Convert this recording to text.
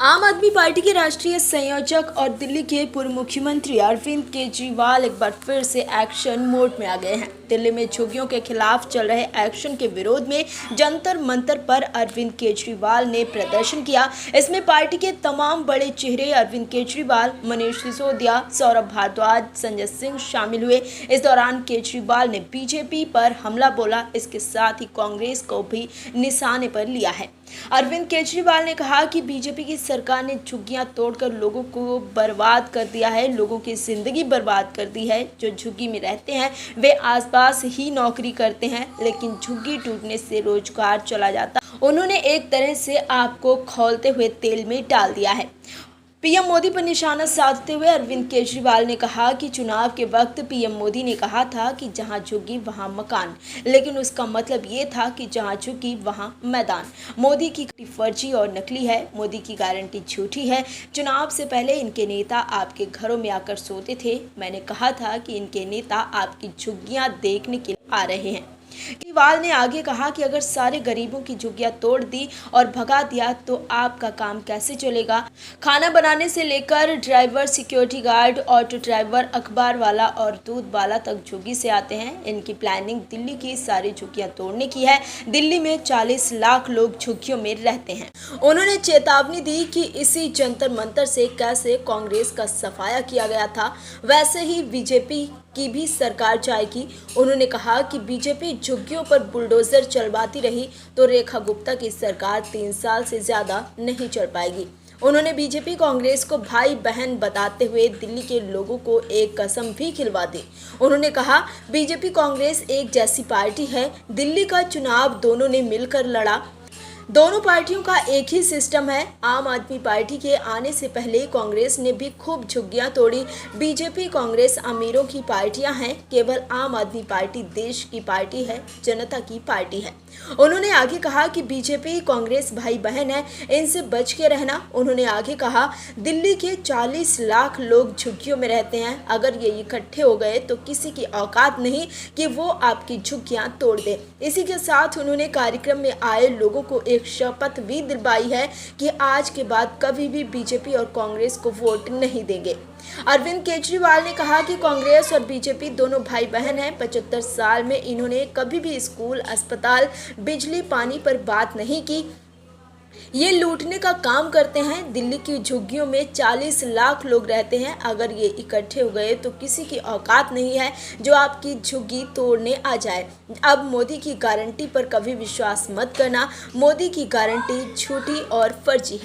आम आदमी पार्टी के राष्ट्रीय संयोजक और दिल्ली के पूर्व मुख्यमंत्री अरविंद केजरीवाल एक बार फिर से एक्शन मोड में आ गए हैं। दिल्ली में झुग्गियों के खिलाफ चल रहे एक्शन के विरोध में जंतर मंतर पर अरविंद केजरीवाल ने प्रदर्शन किया। इसमें पार्टी के तमाम बड़े चेहरे अरविंद केजरीवाल, मनीष सिसोदिया, सौरभ भारद्वाज, संजय सिंह शामिल हुए। इस दौरान केजरीवाल ने बीजेपी पर हमला बोला। इसके साथ ही कांग्रेस को भी निशाने पर लिया है। अरविंद केजरीवाल ने कहा कि बीजेपी की सरकार ने झुग्गियां तोड़कर लोगों को बर्बाद कर दिया है, लोगों की जिंदगी बर्बाद कर दी है। जो झुग्गी में रहते हैं वे आसपास ही नौकरी करते हैं, लेकिन झुग्गी टूटने से रोजगार चला जाता। उन्होंने एक तरह से आपको खौलते हुए तेल में डाल दिया है। पीएम मोदी पर निशाना साधते हुए अरविंद केजरीवाल ने कहा कि चुनाव के वक्त पीएम मोदी ने कहा था कि जहां झुग्गी वहां मकान, लेकिन उसका मतलब ये था कि जहां झुग्गी वहां मैदान। मोदी की फर्जी और नकली है, मोदी की गारंटी झूठी है। चुनाव से पहले इनके नेता आपके घरों में आकर सोते थे। मैंने कहा था कि इनके नेता आपकी झुग्गियां देखने के लिए आ रहे हैं। केजरीवाल ने आगे कहा कि अगर सारे गरीबों की झुग्गियां तोड़ दी और भगा दिया तो आपका काम कैसे चलेगा। खाना बनाने से लेकर driver, security guard, auto driver, अखबार वाला और दूध वाला तक झुग्गी से आते हैं। इनकी प्लानिंग दिल्ली की सारी झुग्गियां तोड़ने की है। दिल्ली में 40 लाख लोग झुग्गियों में रहते हैं। उन्होंने चेतावनी दी कि इसी जंतर मंतर से कैसे कांग्रेस का सफाया किया गया था, वैसे ही बीजेपी की भी सरकार जाएगी। उन्होंने कहा कि बीजेपी झुग्गियों पर बुलडोजर चलवाती रही तो रेखा गुप्ता की सरकार 3 साल से ज्यादा नहीं चल पाएगी। उन्होंने बीजेपी कांग्रेस को भाई बहन बताते हुए दिल्ली के लोगों को एक कसम भी खिलवा दी। उन्होंने कहा बीजेपी कांग्रेस एक जैसी पार्टी है। दिल्ली का चुनाव दोनों ने मिलकर लड़ा। दोनों पार्टियों का एक ही सिस्टम है। आम आदमी पार्टी के आने से पहले कांग्रेस ने भी खूब झुग्गियां तोड़ी। बीजेपी कांग्रेस अमीरों की पार्टियां हैं, केवल आम आदमी पार्टी देश की पार्टी है, जनता की पार्टी है। उन्होंने आगे कहा कि बीजेपी कांग्रेस भाई बहन है, इनसे बच के रहना। उन्होंने आगे कहा दिल्ली के 40 लाख लोग झुग्गियों में रहते हैं। अगर ये इकट्ठे हो गए तो किसी की औकात नहीं कि वो आपकी झुग्गियां तोड़ दे। इसी के साथ उन्होंने कार्यक्रम में आए लोगों को एक शपथ भी दिलवाई है कि आज के बाद कभी भी बीजेपी और कांग्रेस को वोट नहीं देंगे। अरविंद केजरीवाल ने कहा कि कांग्रेस और बीजेपी दोनों भाई बहन हैं। 75 साल में इन्होंने कभी भी स्कूल, अस्पताल, बिजली, पानी पर बात नहीं की। ये लूटने का काम करते हैं। दिल्ली की झुग्गियों में 40 लाख लोग रहते हैं। अगर ये इकट्ठे हो गए तो किसी की औकात नहीं है जो आपकी झुग्गी तोड़ने आ जाए। अब मोदी की गारंटी पर कभी विश्वास मत करना। मोदी की गारंटी झूठी और फर्जी है।